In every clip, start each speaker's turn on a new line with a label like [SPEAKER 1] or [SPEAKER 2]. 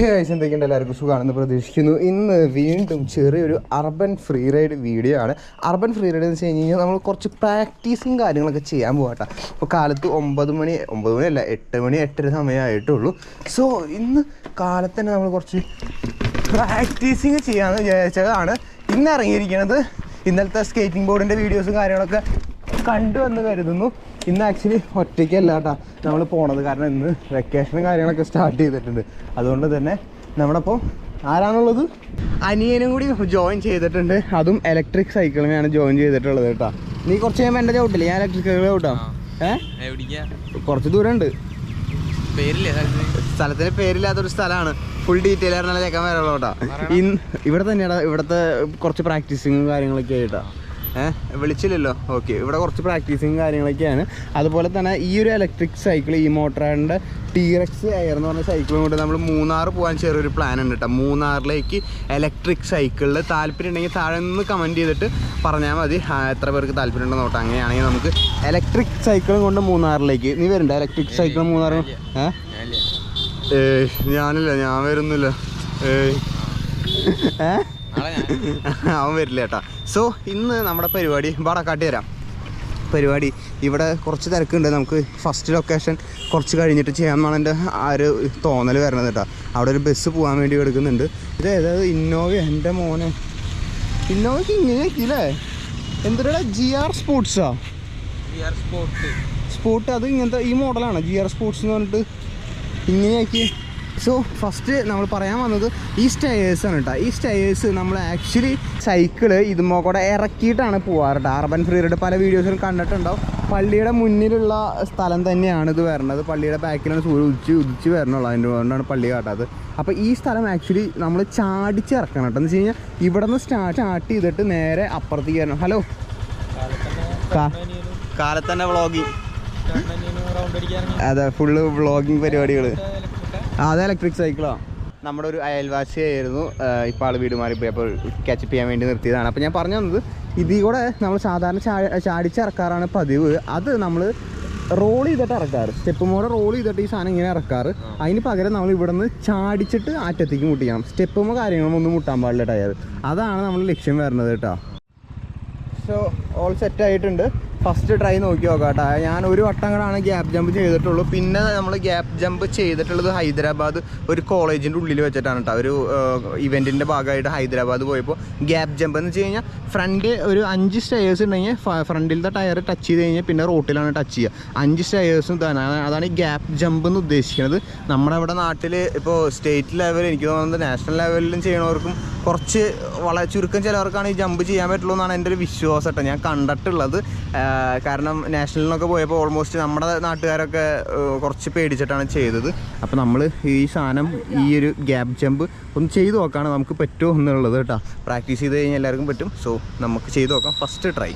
[SPEAKER 1] എന്തൊക്കെയുണ്ട്, എല്ലാവർക്കും സുഖമാണെന്ന് പ്രതീക്ഷിക്കുന്നു. ഇന്ന് വീണ്ടും ചെറിയൊരു അർബൻ ഫ്രീ റൈഡ് വീഡിയോ ആണ്. അർബൻ ഫ്രീ റൈഡ് എന്ന് വെച്ച് കഴിഞ്ഞാൽ നമ്മൾ കുറച്ച് പ്രാക്ടീസും കാര്യങ്ങളൊക്കെ ചെയ്യാൻ പോകട്ടെ. അപ്പോൾ കാലത്ത് 9 മണിയല്ല 8 മണി 8:30 സമയമായിട്ടുള്ളൂ. സോ ഇന്ന് കാലത്ത് തന്നെ നമ്മൾ കുറച്ച് പ്രാക്ടീസിങ് ചെയ്യാമെന്ന് വിചാരിച്ചതാണ് ഇന്ന് ഇറങ്ങിയിരിക്കുന്നത്. ഇന്നലത്തെ സ്കേറ്റിംഗ് ബോർഡിൻ്റെ വീഡിയോസും കാര്യങ്ങളൊക്കെ കണ്ടുവെന്ന് കരുതുന്നു. ഇന്ന് ആക്ച്വലി ഒറ്റയ്ക്കല്ല കേട്ടോ നമ്മൾ പോണത്, കാരണം ഇന്ന് വെക്കേഷനും കാര്യങ്ങളൊക്കെ സ്റ്റാർട്ട് ചെയ്തിട്ടുണ്ട്. അതുകൊണ്ട് തന്നെ നമ്മളപ്പോൾ ആരാണുള്ളത്, അനിയനും കൂടി ജോയിൻ ചെയ്തിട്ടുണ്ട്. അതും ഇലക്ട്രിക് സൈക്കിളിനെയാണ് ജോയിൻ ചെയ്തിട്ടുള്ളത് കേട്ടോ. നീ കുറച്ച് കഴിയുമ്പോൾ എൻ്റെ ചവിട്ടില്ലേ, ഞാൻ ഇലക്ട്രിക് സൈക്കിൾ ചവിട്ടാം. കുറച്ച് ദൂരം ഉണ്ട്, സ്ഥലത്തിന് പേരില്ലാത്തൊരു സ്ഥലമാണ്. ഫുൾ ഡീറ്റെയിൽ ആയിരുന്നല്ല ചേക്കാൻ വരാനുള്ളൂ കേട്ടോ. ഇവിടെ തന്നെയാണ് ഇവിടുത്തെ കുറച്ച് പ്രാക്ടീസിങ്ങും കാര്യങ്ങളൊക്കെ ആയിട്ടാ. വിളിച്ചില്ലല്ലോ, ഓക്കെ. ഇവിടെ കുറച്ച് പ്രാക്ടീസിങ് കാര്യങ്ങളൊക്കെയാണ്. അതുപോലെ തന്നെ ഈ ഒരു ഇലക്ട്രിക് സൈക്കിൾ, ഈ മോട്ടറിൻ്റെ TRX എയർ എന്ന് പറഞ്ഞ സൈക്കിളും കൊണ്ട് നമ്മൾ മൂന്നാർ പോകാൻ ചെറിയൊരു പ്ലാൻ ഉണ്ട് കേട്ടോ. മൂന്നാറിലേക്ക് ഇലക്ട്രിക് സൈക്കിളിൽ താല്പര്യം ഉണ്ടെങ്കിൽ താഴെ നിന്ന് കമൻറ്റ് ചെയ്തിട്ട് പറഞ്ഞാൽ മതി എത്ര പേർക്ക് താല്പര്യം ഉണ്ടെന്ന് നോക്കാം. അങ്ങനെയാണെങ്കിൽ നമുക്ക് ഇലക്ട്രിക് സൈക്കിളും കൊണ്ട് മൂന്നാറിലേക്ക്. നീ വരണ്ട ഇലക്ട്രിക് സൈക്കിൾ മൂന്നാർ? ഞാനില്ല, ഞാൻ വരുന്നില്ല. അവൻ വരില്ല കേട്ടോ. സോ ഇന്ന് നമ്മുടെ പരിപാടി കാട്ടി തരാം. പരിപാടി ഇവിടെ കുറച്ച് തിരക്കുണ്ട്. നമുക്ക് ഫസ്റ്റ് ലൊക്കേഷൻ കുറച്ച് കഴിഞ്ഞിട്ട് ചെയ്യാമെന്നാണ് എൻ്റെ ആ ഒരു തോന്നൽ വരുന്നത് കേട്ടോ. അവിടെ ഒരു ബസ് പോകാൻ വേണ്ടി എടുക്കുന്നുണ്ട്. ഇത് ഏതായത് ഇന്നോവ, എൻ്റെ മോനെ ഇന്നോവയ്ക്ക് ഇങ്ങനെയാക്കിയില്ലേ? എന്തിനാ GR സ്പോർട്സാ? സ്പോർട്ട് അത് ഇങ്ങനത്തെ ഈ മോഡലാണ് GR സ്പോർട്സ് എന്ന് പറഞ്ഞിട്ട് ഇങ്ങനെയാക്കി. സോ ഫസ്റ്റ് നമ്മൾ പറയാൻ വന്നത് ഈ സ്റ്റെയേഴ്സാണ് കേട്ടോ. ഈ സ്റ്റെയേഴ്സ് നമ്മൾ ആക്ച്വലി സൈക്കിള് ഇതുമോ കൂടെ ഇറക്കിയിട്ടാണ് പോകാറ് കേട്ടോ. അർബൻ ഫ്രീ റൈഡ് പല വീഡിയോസിലും കണ്ടിട്ടുണ്ടാവും. പള്ളിയുടെ മുന്നിലുള്ള സ്ഥലം തന്നെയാണ് ഇത് വരുന്നത്. പള്ളിയുടെ ബാക്കിലാണ് സൂര്യൻ ഉദിച്ച് വരണുള്ളൂ. അതുകൊണ്ടാണ് പള്ളി കാട്ടാത്തത്. അപ്പോൾ ഈ സ്ഥലം ആക്ച്വലി നമ്മൾ ചാടിച്ച് ഇറക്കണം കേട്ടോ. എന്ന് വെച്ച് കഴിഞ്ഞാൽ ഇവിടെ നിന്ന് സ്റ്റാർട്ട് ചെയ്തിട്ട് നേരെ അപ്പുറത്തേക്ക് വരണം. ഹലോ, കാലത്തന്നെ വ്ളോഗിങ്, അതെ, ഫുള്ള് വ്ളോഗിങ് പരിപാടികൾ. അത് ഇലക്ട്രിക് സൈക്കിളാണ്. നമ്മുടെ ഒരു അയൽവാസിയായിരുന്നു, ഇപ്പോൾ ആൾ വീട് മാറിപ്പോയി. അപ്പോൾ ക്യാച്ചപ്പ് ചെയ്യാൻ വേണ്ടി നിർത്തിയതാണ്. അപ്പോൾ ഞാൻ പറഞ്ഞു തന്നത് ഇതിൽ കൂടെ നമ്മൾ സാധാരണ ചാടിച്ചിറക്കാറാണ് പതിവ്. അത് നമ്മൾ റോൾ ചെയ്തിട്ട് ഇറക്കാറ്, സ്റ്റെപ്പ് മോടെ റോൾ ചെയ്തിട്ട് ഈ സാധനം ഇങ്ങനെ ഇറക്കാറ്. അതിന് പകരം നമ്മൾ ഇവിടെ നിന്ന് ചാടിച്ചിട്ട് ആറ്റത്തേക്ക് മുട്ടിക്കണം. സ്റ്റെപ്പുമോ കാര്യങ്ങളൊന്നും ഒന്നും മുട്ടാൻ പാടില്ല ടയർ. അതാണ് നമ്മൾ ലക്ഷ്യം വരുന്നത് കേട്ടോ. സോ ഓൾ സെറ്റ് ആയിട്ടുണ്ട്. ഫസ്റ്റ് ട്രൈ നോക്കി നോക്കാം കേട്ടോ. ഞാൻ ഒരു വട്ടം കൂടാണ് ഗ്യാപ്പ് ജമ്പ് ചെയ്തിട്ടുള്ളൂ. പിന്നെ നമ്മൾ ഗ്യാപ്പ് ജമ്പ് ചെയ്തിട്ടുള്ളത് ഹൈദരാബാദ് ഒരു കോളേജിൻ്റെ ഉള്ളിൽ വെച്ചിട്ടാണ് കേട്ടോ. ഒരു ഇവൻറ്റിൻ്റെ ഭാഗമായിട്ട് ഹൈദരാബാദ് പോയപ്പോൾ ഗ്യാപ്പ് ജമ്പ് എന്ന് വെച്ച് കഴിഞ്ഞാൽ ഫ്രണ്ട് ഒരു 5 സ്റ്റെയേഴ്സ് ഉണ്ടെങ്കിൽ ഫ്രണ്ടിലത്തെ ടയർ ടച്ച് ചെയ്ത് കഴിഞ്ഞാൽ പിന്നെ റോട്ടിലാണ് ടച്ച് ചെയ്യുക. 5 സ്റ്റെയേഴ്സും തന്നെ, അതാണ് ഈ ഗ്യാപ്പ് ജമ്പ് എന്ന് ഉദ്ദേശിക്കുന്നത്. നമ്മുടെ ഇവിടെ നാട്ടിൽ ഇപ്പോൾ സ്റ്റേറ്റ് ലെവൽ, എനിക്ക് തോന്നുന്നത് നാഷണൽ ലെവലിലും ചെയ്യണവർക്കും കുറച്ച് വളരെ ചുരുക്കം ചിലവർക്കാണ് ഈ ജമ്പ് ചെയ്യാൻ പറ്റുള്ളൂ എന്നാണ് എൻ്റെ ഒരു വിശ്വാസം കേട്ടോ. ഞാൻ കണ്ടിട്ടുള്ളത്. കാരണം നാഷണലിനൊക്കെ പോയപ്പോൾ ഓൾമോസ്റ്റ് നമ്മുടെ നാട്ടുകാരൊക്കെ കുറച്ച് പേടിച്ചിട്ടാണ് ചെയ്തത്. അപ്പോൾ നമ്മൾ ഈ സാധനം, ഈ ഒരു ഗ്യാപ്പ് ജമ്പ് ഒന്ന് ചെയ്ത് നോക്കാണ് നമുക്ക് പറ്റുമോ എന്നുള്ളത് കേട്ടോ. പ്രാക്ടീസ് ചെയ്ത് കഴിഞ്ഞാൽ എല്ലാവർക്കും പറ്റും. സോ നമുക്ക് ചെയ്ത് നോക്കാം. First try.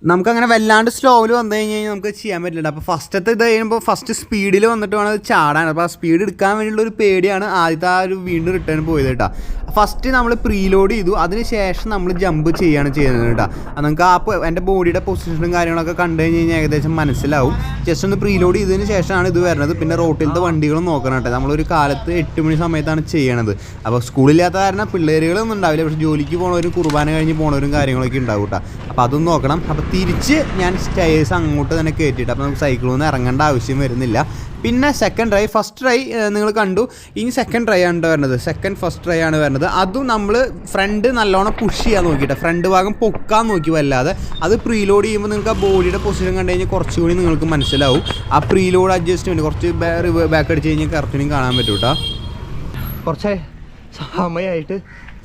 [SPEAKER 1] നമുക്കങ്ങനെ വല്ലാണ്ട് സ്ലോയിൽ വന്നു കഴിഞ്ഞ് കഴിഞ്ഞാൽ നമുക്ക് ചെയ്യാൻ പറ്റില്ല. അപ്പോൾ ഫസ്റ്റത്തെ ഇത് കഴിയുമ്പോൾ ഫസ്റ്റ് സ്പീഡിൽ വന്നിട്ട് വേണം അത് ചാടാൻ. അപ്പോൾ ആ സ്പീഡ് എടുക്കാൻ വേണ്ടിയുള്ള ഒരു പേടിയാണ് ആദ്യത്തെ ആ ഒരു വീണ്ടും റിട്ടേൺ പോയത് കേട്ടോ. ഫസ്റ്റ് നമ്മൾ പ്രീലോഡ് ചെയ്തു, അതിന് ശേഷം നമ്മൾ ജമ്പ് ചെയ്യാണ് ചെയ്യുന്നത് കേട്ടോ. നമുക്ക് ആ എൻ്റെ ബോഡിയുടെ പൊസിഷനും കാര്യങ്ങളൊക്കെ കണ്ടു കഴിഞ്ഞ് കഴിഞ്ഞാൽ ഏകദേശം മനസ്സിലാവും. ജസ്റ്റ് ഒന്ന് പ്രീലോഡ് ചെയ്തതിന് ശേഷമാണ് ഇത് വരുന്നത്. പിന്നെ റോട്ടിലത്തെ വണ്ടികളും നോക്കണം കേട്ടോ. നമ്മളൊരു കാലത്ത് 8 മണി സമയത്താണ് ചെയ്യണത്. അപ്പോൾ സ്കൂളില്ലാത്ത കാരണം പിള്ളേരുകളൊന്നും ഉണ്ടാവില്ല. പക്ഷേ ജോലിക്ക് പോണവരും കുർബാന കഴിഞ്ഞ് പോണവരും കാര്യങ്ങളൊക്കെ ഉണ്ടാവും കേട്ടോ. അപ്പോൾ അതൊന്നും നോക്കണം. അപ്പോൾ തിരിച്ച് ഞാൻ സ്റ്റെയേഴ്സ് അങ്ങോട്ട് തന്നെ കയറ്റിയിട്ട്, അപ്പോൾ നമുക്ക് സൈക്കിളിൽ നിന്ന് ഇറങ്ങേണ്ട ആവശ്യം വരുന്നില്ല. പിന്നെ സെക്കൻഡ് ട്രൈ, ഫസ്റ്റ് ട്രൈ നിങ്ങൾ കണ്ടു. ഇനി സെക്കൻഡ് ട്രൈ ആണ് വരുന്നത്. ഫസ്റ്റ് ട്രൈ ആണ് വരുന്നത്. അതും നമ്മൾ ഫ്രണ്ട് നല്ലോണം പുഷ് ചെയ്യാൻ നോക്കിയിട്ട്, ഫ്രണ്ട് ഭാഗം പൊക്കാൻ നോക്കി വല്ലാതെ. അത് പ്രീലോഡ് ചെയ്യുമ്പോൾ നിങ്ങൾക്ക് ആ ബോഡിയുടെ പൊസിഷൻ കണ്ടു കഴിഞ്ഞാൽ കുറച്ചുകൂടി നിങ്ങൾക്ക് മനസ്സിലാവും. ആ പ്രീലോഡ് അഡ്ജസ്റ്റ്മെൻറ്റ് കുറച്ച് ബാക്ക് അടിച്ച് കഴിഞ്ഞാൽ കറക്റ്റിനും കാണാൻ പറ്റും കേട്ടോ. കുറച്ച് സമയമായിട്ട്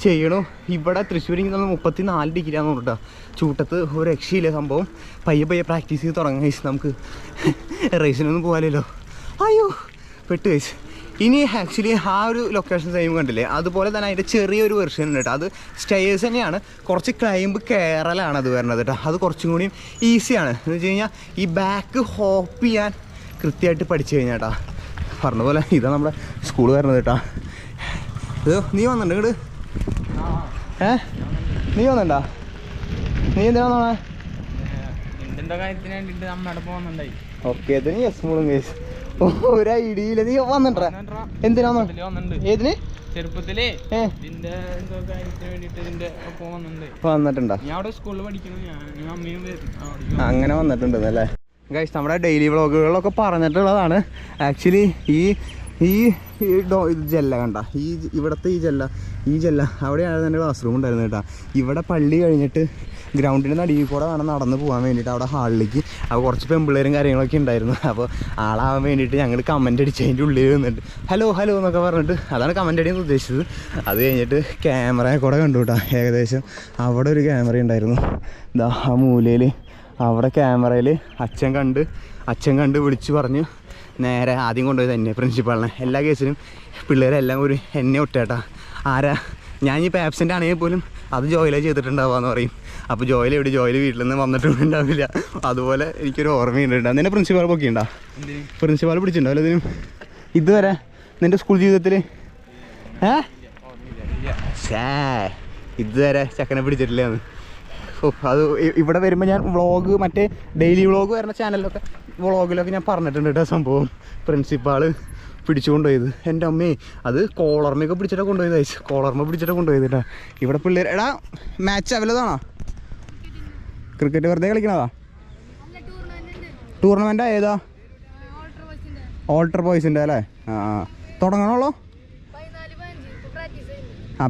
[SPEAKER 1] ചെയ്യണു. ഇവിടെ തൃശ്ശൂരിൽ നിന്ന് 34 ഡിഗ്രിയാന്ന് പറഞ്ഞിട്ടാ ചൂട്ടത്ത്. ഒരു രക്ഷയില്ല സംഭവം. പയ്യെ പ്രാക്ടീസ് ചെയ്ത് തുടങ്ങാം. നമുക്ക് റേസിനൊന്നും പോകാമല്ലോ. അയ്യോ പെട്ട് കഴിച്ച്. ഇനി ആക്ച്വലി ആ ഒരു ലൊക്കേഷൻ സെയിം കണ്ടില്ലേ, അതുപോലെ തന്നെ അതിൻ്റെ ചെറിയൊരു വെർഷൻ ഉണ്ട് കേട്ടോ. അത് സ്റ്റെയേഴ്സ് തന്നെയാണ്, കുറച്ച് ക്ലൈംബ് കയറലാണ് അത് വരുന്നത് കേട്ടോ. അത് കുറച്ചും കൂടിയും ഈസിയാണ്. എന്ന് വെച്ച് കഴിഞ്ഞാൽ ഈ ബാക്ക് ഹോപ്പ് ചെയ്യാൻ കൃത്യമായിട്ട് പഠിച്ചു കഴിഞ്ഞാൽ കേട്ടോ. പറഞ്ഞ പോലെ ഇതാണ് നമ്മുടെ സ്കൂൾ വരുന്നത് കേട്ടോ. ഇത് നീ വന്നിട്ടുണ്ട് ഇങ്ങോട്ട്? നീ വന്നിട്ടുണ്ടാ? നീ എന്തിനാ? ഓക്കെ, യെസ് മോളും കേസ് ഒരു ഐഡിയ ഇല്ല. നീ വന്നിട്ടാ എന്തിനാ ഏതിന് വന്നിട്ടുണ്ടോ? അങ്ങനെ വന്നിട്ടുണ്ടെന്നല്ലേ ഗൈസ്. നമ്മുടെ ഡെയിലി വ്ളോഗുകളിലൊക്കെ പറഞ്ഞിട്ടുള്ളതാണ്. ആക്ച്വലി ഈ ജല്ല കണ്ട, ഇവിടുത്തെ ഈ ജല്ല അവിടെയാണ് എൻ്റെ ക്ലാസ് റൂം ഉണ്ടായിരുന്നത് കേട്ടോ. ഇവിടെ പള്ളി കഴിഞ്ഞിട്ട് ഗ്രൗണ്ടിൻ്റെ നടുവിൽ കൂടെ വേണം നടന്ന് പോകാൻ വേണ്ടിയിട്ട് അവിടെ ഹാളിലേക്ക്. അപ്പോൾ കുറച്ച് പെമ്പിള്ളേരും കാര്യങ്ങളൊക്കെ ഉണ്ടായിരുന്നു. അപ്പോൾ ആളാവാൻ വേണ്ടിയിട്ട് ഞങ്ങൾ കമൻ്റ് അടിച്ച് അതിൻ്റെ ഉള്ളിൽ നിന്നിട്ട് ഹലോ എന്നൊക്കെ പറഞ്ഞിട്ട് അതാണ് കമൻ്റ് അടിയെന്ന് ഉദ്ദേശിച്ചത്. അത് കഴിഞ്ഞിട്ട് ക്യാമറയെ കൂടെ കണ്ടു കേട്ടോ. ഏകദേശം അവിടെ ഒരു ക്യാമറ ഉണ്ടായിരുന്നു. ഇതാ ആ മൂലയിൽ അവിടെ ക്യാമറയിൽ അച്ഛൻ കണ്ട് വിളിച്ച് പറഞ്ഞു. നേരെ ആദ്യം കൊണ്ടുപോയി തന്നെ പ്രിൻസിപ്പാളിനെ. എല്ലാ കേസിലും പിള്ളേരെല്ലാം ഒരു എന്നെ ഒട്ടേട്ടാ. ആരാ ഞാൻ ഇപ്പോൾ ആബ്സെൻ്റ് ആണെങ്കിൽ പോലും അത് ജോയിലേ ചെയ്തിട്ടുണ്ടാവുകയെന്ന് പറയും. അപ്പോൾ ജോയിൽ വീട്ടിൽ നിന്ന് വന്നിട്ടുണ്ടാവില്ല. അതുപോലെ എനിക്കൊരു ഓർമ്മയുണ്ട്. നിന്നെ പ്രിൻസിപ്പാൾ പൊക്കിയുണ്ടോ? പ്രിൻസിപ്പാൾ പിടിച്ചിട്ടുണ്ടോ അതിനും ഇതുവരെ നിൻ്റെ സ്കൂൾ ജീവിതത്തിൽ? ഇതുവരെ ചക്കനെ പിടിച്ചിട്ടില്ലാന്ന്. അത് ഇവിടെ വരുമ്പോൾ ഞാൻ വ്ളോഗ് മറ്റേ ഡെയിലി വ്ളോഗ് വരുന്ന ചാനലിലൊക്കെ വ്ളോഗിലൊക്കെ ഞാൻ പറഞ്ഞിട്ടുണ്ട് കേട്ടോ. സംഭവം പ്രിൻസിപ്പാള് പിടിച്ചു കൊണ്ടുപോയത് എൻ്റെ അമ്മേ. അത് കോളർമയൊക്കെ പിടിച്ചിട്ടാണ് കൊണ്ടുപോയത്. കോളർമ പിടിച്ചിട്ടാണ് കൊണ്ടുപോയത് കേട്ടോ. ഇവിടെ പിള്ളേർ എടാ മാച്ച് അവലതാണോ? ക്രിക്കറ്റ് വെറുതെ കളിക്കണതാ? ടൂർണമെൻ്റാ? ഏതാ? ഓൾട്ടർ ബോയ്സിൻ്റെ അല്ലേ? തുടങ്ങണമല്ലോ.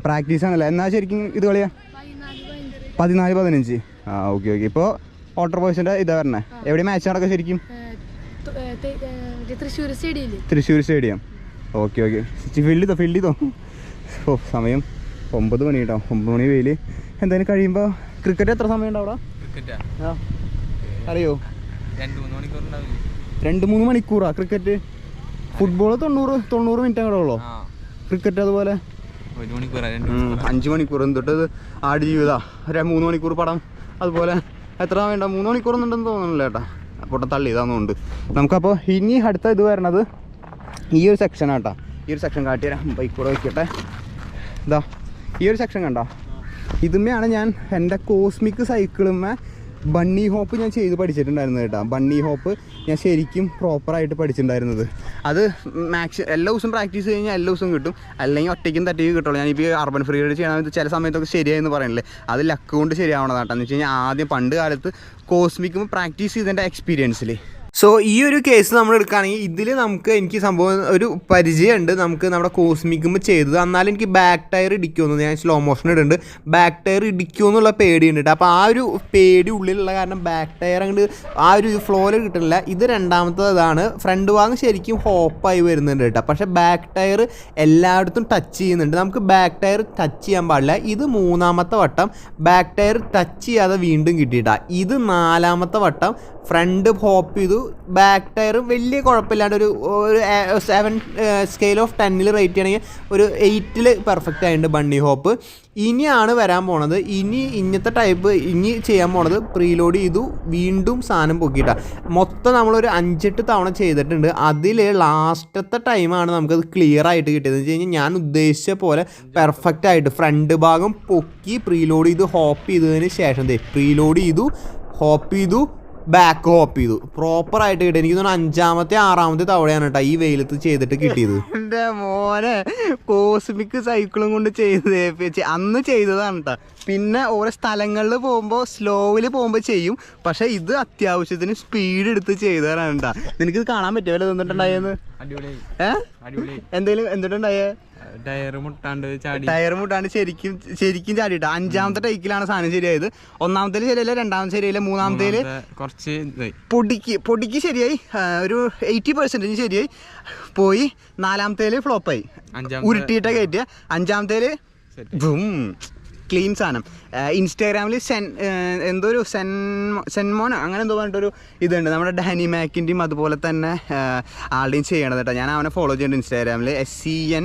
[SPEAKER 1] പ്രാക്ടീസ് ആണല്ലേ? എന്നാൽ ശരിക്കും ഇത് കളിയാ 14-15. ഓക്കെ. ഇപ്പോൾ ഓൾട്ടർ ബോയ്സിൻ്റെ ഇതാ വരണേ. എവിടെ മാച്ച് നടക്കുക ശരിക്കും? തൃശ്ശൂർ സ്റ്റേഡിയം. ഓക്കെ. ഫീൽഡ് ചെയ്തോ. സമയം 9 മണി കേട്ടോ. 9 മണി വെയിൽ. എന്തായാലും കഴിയുമ്പോൾ ക്രിക്കറ്റ് എത്ര സമയം ഉണ്ടാവും അവിടെ? അറിയോ? 2-3 മണിക്കൂറാ ക്രിക്കറ്റ്. ഫുട്ബോൾ 90 മിനിറ്റ് അങ്ങോട്ട് ഉള്ളോ? ക്രിക്കറ്റ് അതുപോലെ 5 മണിക്കൂർ. എന്തൊട്ട് ആട് ജീവിതാ. 3 മണിക്കൂർ പടം. അതുപോലെ എത്ര വേണ്ട 3 മണിക്കൂറൊന്നും ഉണ്ടെന്ന് തോന്നുന്നില്ല കേട്ടോ. പൊട്ടം തള്ളിയതാണെന്നുണ്ട്. നമുക്കപ്പോൾ ഇനി അടുത്ത ഇത് വരണത് ഈ ഒരു സെക്ഷനാട്ടോ. ഈ ഒരു സെക്ഷൻ കാട്ടി തരാം. ബൈക്ക് കൂടെ വയ്ക്കട്ടെ. ഇതാ ഈ ഒരു സെക്ഷൻ കണ്ടോ? ഇതുമ്മയാണ് ഞാൻ എൻ്റെ കോസ്മിക് സൈക്കിളുമ്മ ബണ്ണി ഹോപ്പ് ഞാൻ ചെയ്ത് പഠിച്ചിട്ടുണ്ടായിരുന്നത് കേട്ടോ. ബണ്ണി ഹോപ്പ് ഞാൻ ശരിക്കും പ്രോപ്പറായിട്ട് പഠിച്ചിട്ടുണ്ടായിരുന്നത്. അത് എല്ലാ ദിവസവും പ്രാക്ടീസ് കഴിഞ്ഞാൽ എല്ലാ ദിവസവും കിട്ടും. അല്ലെങ്കിൽ ഒറ്റയ്ക്കും തട്ടിയും കിട്ടുള്ളൂ. ഞാനിപ്പോൾ അർബൻ ഫ്രീ റൈഡ് ചെയ്യണമെന്ന് ചില സമയത്തൊക്കെ ശരിയായെന്ന് പറയണില്ലേ, അത് ലക്ക് കൊണ്ട് ശരിയാവണതാട്ടോ. എന്ന് വെച്ച് കഴിഞ്ഞാൽ ആദ്യം പണ്ട് കാലത്ത് കോസ്മിക്കും പ്രാക്ടീസ് ചെയ്തതിൻ്റെ എക്സ്പീരിയൻസിൽ. സോ ഈ ഒരു കേസ് നമ്മൾ എടുക്കുകയാണെങ്കിൽ ഇതിൽ എനിക്ക് സംഭവം ഒരു പരിചയമുണ്ട്. നമുക്ക് നമ്മുടെ കോസ്മിക്കുമ്പോൾ ചെയ്തത്. എന്നാലും എനിക്ക് ബാക്ക് ടയർ ഇടിക്കുമെന്ന് ഞാൻ സ്ലോ മോഷൻ ഇടുന്നുണ്ട്. ബാക്ക് ടയർ ഇടിക്കുമെന്നുള്ള പേടിയുണ്ട് കേട്ടോ. അപ്പോൾ ആ ഒരു പേടി ഉള്ളിലുള്ള കാരണം ബാക്ക് ടയർ അങ്ങോട്ട് ആ ഒരു ഫ്ലോയിൽ കിട്ടുന്നില്ല. ഇത് രണ്ടാമത്തേതാണ്. ഫ്രണ്ട് ഭാഗം ശരിക്കും ഹോപ്പായി വരുന്നുണ്ട് കേട്ടോ. പക്ഷേ ബാക്ക് ടയർ എല്ലായിടത്തും ടച്ച് ചെയ്യുന്നുണ്ട്. നമുക്ക് ബാക്ക് ടയർ ടച്ച് ചെയ്യാൻ പാടില്ല. ഇത് 3ാമത്തെ വട്ടം ബാക്ക് ടയർ ടച്ച് ചെയ്യാതെ വീണ്ടും കിട്ടിയിട്ടാ. ഇത് 4ാമത്തെ വട്ടം ഫ്രണ്ട് ഹോപ്പ് ചെയ്തു. ബാക്ക് ടയർ വലിയ കുഴപ്പമില്ലാണ്ട് ഒരു 7 സ്കെയിൽ ഓഫ് 10 റേറ്റ് ചെയ്യണമെങ്കിൽ ഒരു 8 പെർഫെക്റ്റ് ആയിട്ടുണ്ട് ബണ്ണി ഹോപ്പ്. ഇനിയാണ് വരാൻ പോണത്. ഇന്നത്തെ ടൈപ്പ് ചെയ്യാൻ പോണത് പ്രീലോഡ് ചെയ്തു വീണ്ടും സാധനം പൊക്കിയിട്ടാണ്. മൊത്തം നമ്മളൊരു 5-8 തവണ ചെയ്തിട്ടുണ്ട്. അതിൽ ലാസ്റ്റത്തെ ടൈമാണ് നമുക്കത് ക്ലിയർ ആയിട്ട് കിട്ടിയത്. എന്ന് വെച്ച് കഴിഞ്ഞാൽ ഞാൻ ഉദ്ദേശിച്ച പോലെ പെർഫെക്റ്റ് ആയിട്ട് ഫ്രണ്ട് ഭാഗം പൊക്കി പ്രീലോഡ് ചെയ്ത് ഹോപ്പ് ചെയ്തതിന് ശേഷം പ്രീലോഡ് ചെയ്തു, ഹോപ്പ് ചെയ്തു, ബാക്ക് ഹോപ്പ് ചെയ്തു. പ്രോപ്പറായിട്ട് കിട്ടി. എനിക്ക് തോന്നുന്നു 5ാമത്തെ 6ാമത്തെ തവണയാണ് കേട്ടോ ഈ വെയിലത്ത് ചെയ്തിട്ട് കിട്ടിയത്. എൻ്റെ മോനെ കോസ്മിക് സൈക്കിളും കൊണ്ട് അന്ന് ചെയ്തതാണ് കേട്ടോ. പിന്നെ ഓരോ സ്ഥലങ്ങളിൽ പോകുമ്പോൾ സ്ലോവിൽ പോകുമ്പോൾ ചെയ്യും. പക്ഷെ ഇത് അത്യാവശ്യത്തിന് സ്പീഡ് എടുത്ത് ചെയ്തതാണ് കേട്ടോ. നിനക്കിത് കാണാൻ പറ്റുമല്ലോ എന്തുണ്ടായെന്ന്? എന്തുണ്ടായേ? ടയർ മുട്ടാണ്ട് ശരിക്കും ചാടിയിട്ടാ. 5ാമത്തെ ടൈക്കിലാണ് സാധനം ശരിയായത്. 1ാമത്തേൽ ശരിയല്ല, 2ാമത്തെ ശരിയല്ല, 3ാമത്തേൽ കുറച്ച് പൊടിക്ക് ശരിയായി. ഒരു 80% ശരിയായി പോയി. 4ാമത്തേൽ ഫ്ലോപ്പായി. ഉരുട്ടിയിട്ടാ കയറ്റിയ. 5ാമത്തേൽ ക്ലീൻ സാധനം. ഇൻസ്റ്റാഗ്രാമിൽ എന്തോ ഒരു സെൻമോൻ അങ്ങനെ എന്തോ പറഞ്ഞിട്ടൊരു ഇതുണ്ട്. നമ്മുടെ ഡാനി മാക്കിൻ്റെയും അതുപോലെ തന്നെ ആളുടെയും ചെയ്യണത് കേട്ടോ. ഞാൻ അവനെ ഫോളോ ചെയ്യുന്നുണ്ട് ഇൻസ്റ്റാഗ്രാമിൽ. SCN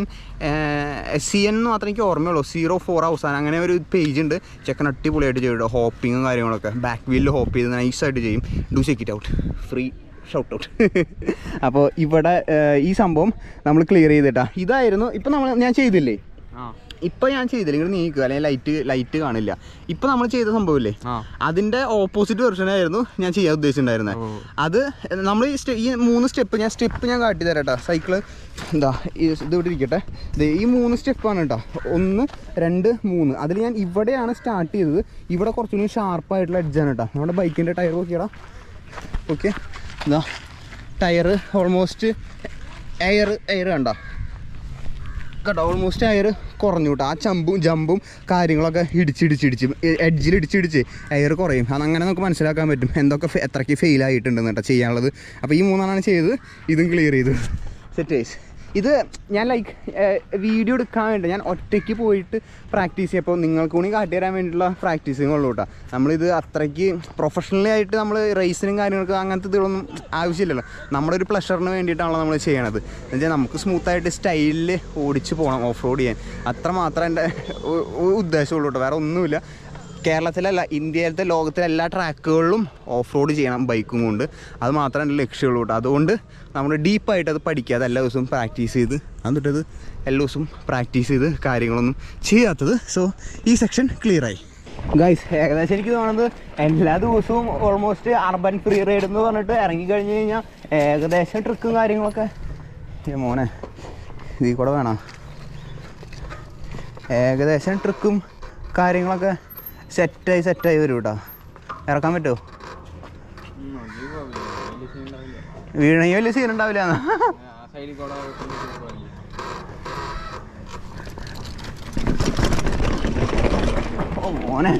[SPEAKER 1] എന്ന് മാത്രമേ എനിക്ക് ഓർമ്മയുള്ളൂ. 04 അവസാനം അങ്ങനെ ഒരു പേജ് ഉണ്ട്. ചെക്കൻ അടിപൊളിയായിട്ട് ചെയ്യും. ഹോപ്പിങ്ങും കാര്യങ്ങളൊക്കെ ബാക്ക് വീലിൽ ഹോപ്പ് ചെയ്ത് നൈസായിട്ട് ചെയ്യും. Do check it out. Free shout out. അപ്പോൾ ഇവിടെ ഈ സംഭവം നമ്മൾ ക്ലിയർ ചെയ്തിട്ടാ. ഇതായിരുന്നു ഇപ്പം ഞാൻ ചെയ്തില്ലേ ഇപ്പം ഞാൻ ചെയ്തില്ല, ഇങ്ങനെ നീക്കുക അല്ലെങ്കിൽ ലൈറ്റ് കാണില്ല. ഇപ്പം നമ്മൾ ചെയ്ത സംഭവമില്ലേ, അതിൻ്റെ ഓപ്പോസിറ്റ് വെർഷനായിരുന്നു ഞാൻ ചെയ്യാൻ ഉദ്ദേശിച്ചിട്ടുണ്ടായിരുന്നത്. അത് നമ്മൾ ഈ 3 സ്റ്റെപ്പ് ഞാൻ കാട്ടി തരാം കേട്ടോ. സൈക്കിള് എന്താ ഇത് ഇവിടെ ഇരിക്കട്ടെ. ഈ 3 സ്റ്റെപ്പാണ് കേട്ടോ, 1 2 3. അതിൽ ഞാൻ ഇവിടെയാണ് സ്റ്റാർട്ട് ചെയ്തത്. ഇവിടെ കുറച്ചുകൂടി ഷാർപ്പായിട്ടുള്ള എഡ്ജാണ് കേട്ടോ. നമ്മുടെ ബൈക്കിൻ്റെ ടയർ നോക്കിയടാ. ഓക്കെ, എന്താ ടയർ ഓൾമോസ്റ്റ് എയർ കണ്ടോ കേട്ടോ, ഓൾമോസ്റ്റ് എയർ കുറഞ്ഞു കേട്ടോ. ആ ജമ്പും കാര്യങ്ങളൊക്കെ ഇടിച്ച് എഡ്ജിൽ ഇടിച്ച് എയർ കുറയും. അതങ്ങനെ നമുക്ക് മനസ്സിലാക്കാൻ പറ്റും എത്രയ്ക്ക് ഫെയിലായിട്ടുണ്ടെന്ന് കേട്ടോ ചെയ്യാനുള്ളത്. അപ്പോൾ ഈ 3 ചെയ്തത്, ഇതും ക്ലിയർ ചെയ്തു. സെറ്റ്. ഇത് ഞാൻ വീഡിയോ എടുക്കാൻ വേണ്ടി ഞാൻ ഒറ്റയ്ക്ക് പോയിട്ട് പ്രാക്ടീസ് ചെയ്യപ്പോൾ നിങ്ങൾക്ക് കൂടി കാട്ടി തരാൻ വേണ്ടിയിട്ടുള്ള പ്രാക്ടീസിങ്ങുള്ളൂ കേട്ടോ. നമ്മളിത് അത്രയ്ക്ക് പ്രൊഫഷണലി ആയിട്ട് നമ്മൾ റേസിനും കാര്യങ്ങൾക്ക് അങ്ങനത്തെ ഇതൊന്നും ആവശ്യമില്ലല്ലോ. നമ്മുടെ ഒരു പ്ലഷറിന് വേണ്ടിയിട്ടാണല്ലോ നമ്മൾ ചെയ്യണത്. എന്നുവെച്ചാൽ നമുക്ക് സ്മൂത്തായിട്ട് സ്റ്റൈലിൽ ഓടിച്ച് പോകണം ഓഫ് റോഡ് ചെയ്യാൻ. അത്രമാത്രം എൻ്റെ ഉദ്ദേശമുള്ളൂ കേട്ടോ, വേറെ ഒന്നുമില്ല. കേരളത്തിലല്ല, ഇന്ത്യയിലത്തെ ലോകത്തിലെ എല്ലാ ട്രാക്കുകളിലും ഓഫ് റോഡ് ചെയ്യണം ബൈക്കും കൊണ്ട്. അത് മാത്രമേ എൻ്റെ ലക്ഷ്യമുള്ളൂ കേട്ടോ. അതുകൊണ്ട് നമ്മൾ ഡീപ്പായിട്ട് അത് പഠിക്കാതെ എല്ലാ ദിവസവും പ്രാക്ടീസ് ചെയ്ത് എന്നിട്ടത് എല്ലാ ദിവസവും പ്രാക്ടീസ് ചെയ്ത് കാര്യങ്ങളൊന്നും ചെയ്യാത്തത്. സോ ഈ സെക്ഷൻ ക്ലിയറായി ഗൈസ്. ഏകദേശം എനിക്ക് തോന്നുന്നത് എല്ലാ ദിവസവും ഓൾമോസ്റ്റ് അർബൻ ഫ്രീ റൈഡ് എന്ന് പറഞ്ഞിട്ട് ഇറങ്ങിക്കഴിഞ്ഞ് കഴിഞ്ഞാൽ ഏകദേശം ട്രിക്കും കാര്യങ്ങളൊക്കെ മോനെ ഇതിൽ കൂടെ വേണം. ഏകദേശം ട്രിക്കും കാര്യങ്ങളൊക്കെ സെറ്റായി വരും കേട്ടോ. ഇറക്കാൻ പറ്റുമോ? വീണെങ്കിൽ വലിയ സീൻ ഉണ്ടാവില്ല. ഓ മോനെ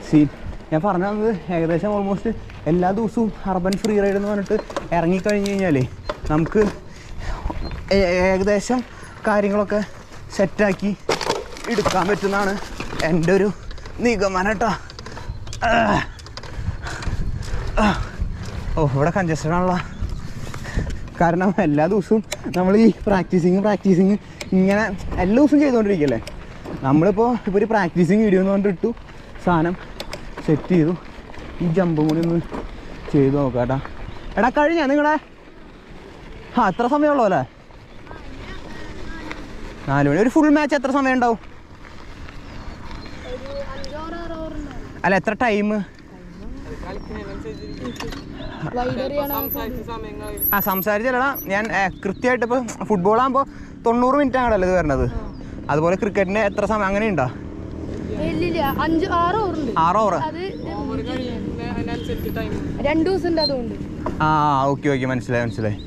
[SPEAKER 1] സീൻ. ഞാൻ പറഞ്ഞു തന്നത് ഏകദേശം ഓൾമോസ്റ്റ് എല്ലാ ദിവസവും അർബൻ ഫ്രീ റൈഡ് എന്ന് പറഞ്ഞിട്ട് ഇറങ്ങിക്കഴിഞ്ഞ് കഴിഞ്ഞാൽ നമുക്ക് ഏകദേശം കാര്യങ്ങളൊക്കെ സെറ്റാക്കി എടുക്കാൻ പറ്റുന്നതാണ് എൻ്റെ ഒരു നിഗമനം കേട്ടോ. ഓ ഇവിടെ കൺജസ്റ്റഡാണല്ലോ. കാരണം എല്ലാ ദിവസവും നമ്മൾ ഈ പ്രാക്ടീസിങ് ഇങ്ങനെ എല്ലാ ദിവസവും ചെയ്തുകൊണ്ടിരിക്കുകയല്ലേ. നമ്മളിപ്പോൾ ഒരു പ്രാക്ടീസിങ് വീഡിയോ എന്ന് പറഞ്ഞിട്ട് ഇട്ടു, സാധനം സെറ്റ് ചെയ്തു. ഈ ജമ്പും കൂടി ഒന്ന് ചെയ്ത് നോക്കാം. എടാ കഴിഞ്ഞാ നിങ്ങളെ എത്ര സമയമുള്ളൂ അല്ലേ? 4 മണി. ഒരു ഫുൾ മാച്ച് എത്ര സമയം ഉണ്ടാവും? അല്ല എത്ര ടൈം? സംസാരിച്ചല്ലടാ ഞാൻ കൃത്യമായിട്ട്. ഇപ്പോൾ ഫുട്ബോൾ ആകുമ്പോൾ 90 മിനിറ്റ് ആണല്ലോ ഇത് വരണത്. അതുപോലെ ക്രിക്കറ്റിന് എത്ര സമയം അങ്ങനെ ഉണ്ടോ? 6 ഓവർ. ആ ഓക്കെ മനസ്സിലായി.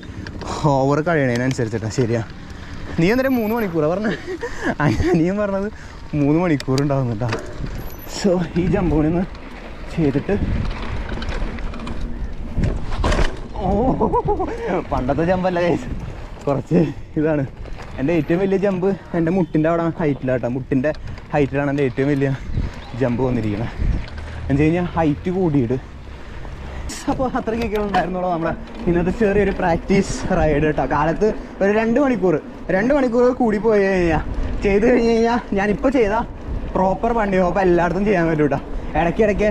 [SPEAKER 1] ഓവർ കഴിയണതിനനുസരിച്ചിട്ടാ. ശരിയാ. നീ അന്നേരം 3 മണിക്കൂറാണ് പറഞ്ഞത്. നീയും പറഞ്ഞത് 3 മണിക്കൂർ ഉണ്ടാവും കേട്ടോ. സോ ഈ ജമ്പൂണിന്ന് ചെയ്തിട്ട് പണ്ടത്തെ ജമ്പല്ല ഗൈസ്, കുറച്ച് ഇതാണ്. എൻ്റെ ഏറ്റവും വലിയ ജമ്പ് എൻ്റെ മുട്ടിൻ്റെ അവിടെ ഹൈറ്റിലാട്ടോ. മുട്ടിൻ്റെ ഹൈറ്റിലാണ് എൻ്റെ ഏറ്റവും വലിയ ജമ്പ് വന്നിരിക്കുന്നത്. എന്ന് വെച്ച് കഴിഞ്ഞാൽ ഹൈറ്റ് കൂടിയിട്ട്. അപ്പോൾ അത്രയ്ക്കൊക്കെ ഉണ്ടായിരുന്നുള്ളൂ നമ്മുടെ ഇന്നത്തെ ചെറിയൊരു പ്രാക്ടീസ് റൈഡ് കേട്ടോ. കാലത്ത് ഒരു 2 മണിക്കൂർ കൂടി പോയി ചെയ്ത് കഴിഞ്ഞ് കഴിഞ്ഞാൽ ഞാനിപ്പോൾ ചെയ്ത പ്രോപ്പർ വണ്ടി ഹോപ്പ് എല്ലായിടത്തും ചെയ്യാൻ പറ്റും കേട്ടോ. ഇടയ്ക്കിടയ്ക്ക്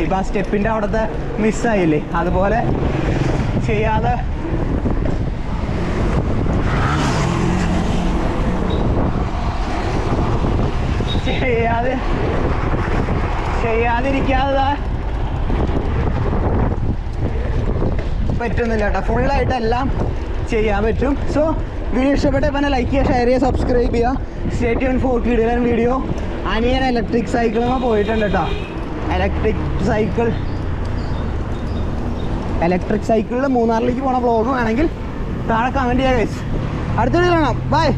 [SPEAKER 1] ഇപ്പം ആ സ്റ്റെപ്പിൻ്റെ അവിടുത്തെ മിസ്സായില്ലേ, അതുപോലെ ചെയ്യാതെ ചെയ്യാതിരിക്കാതെ പറ്റുന്നില്ല കേട്ടോ. ഫുള്ളായിട്ട് എല്ലാം ചെയ്യാൻ പറ്റും. സോ വീഡിയോ ഇഷ്ടപ്പെട്ട പിന്നെ ലൈക്ക് ചെയ്യുക, ഷെയർ ചെയ്യുക, സബ്സ്ക്രൈബ് ചെയ്യുക. സ്റ്റേ ട്യൂൺ ഫോർ കിടിലൻ വീഡിയോ. അനിയൻ ഇലക്ട്രിക് സൈക്കിളും പോയിട്ടുണ്ട് കേട്ടോ. ഇലക്ട്രിക് സൈക്കിളിൽ മൂന്നാറിലേക്ക് പോണ വ്ളോഗ് വേണമെങ്കിൽ താഴെ കമൻറ്റ് ചെയ്യുക ഗൈസ്. അടുത്ത വീഡിയോ കാണാം. ബൈ.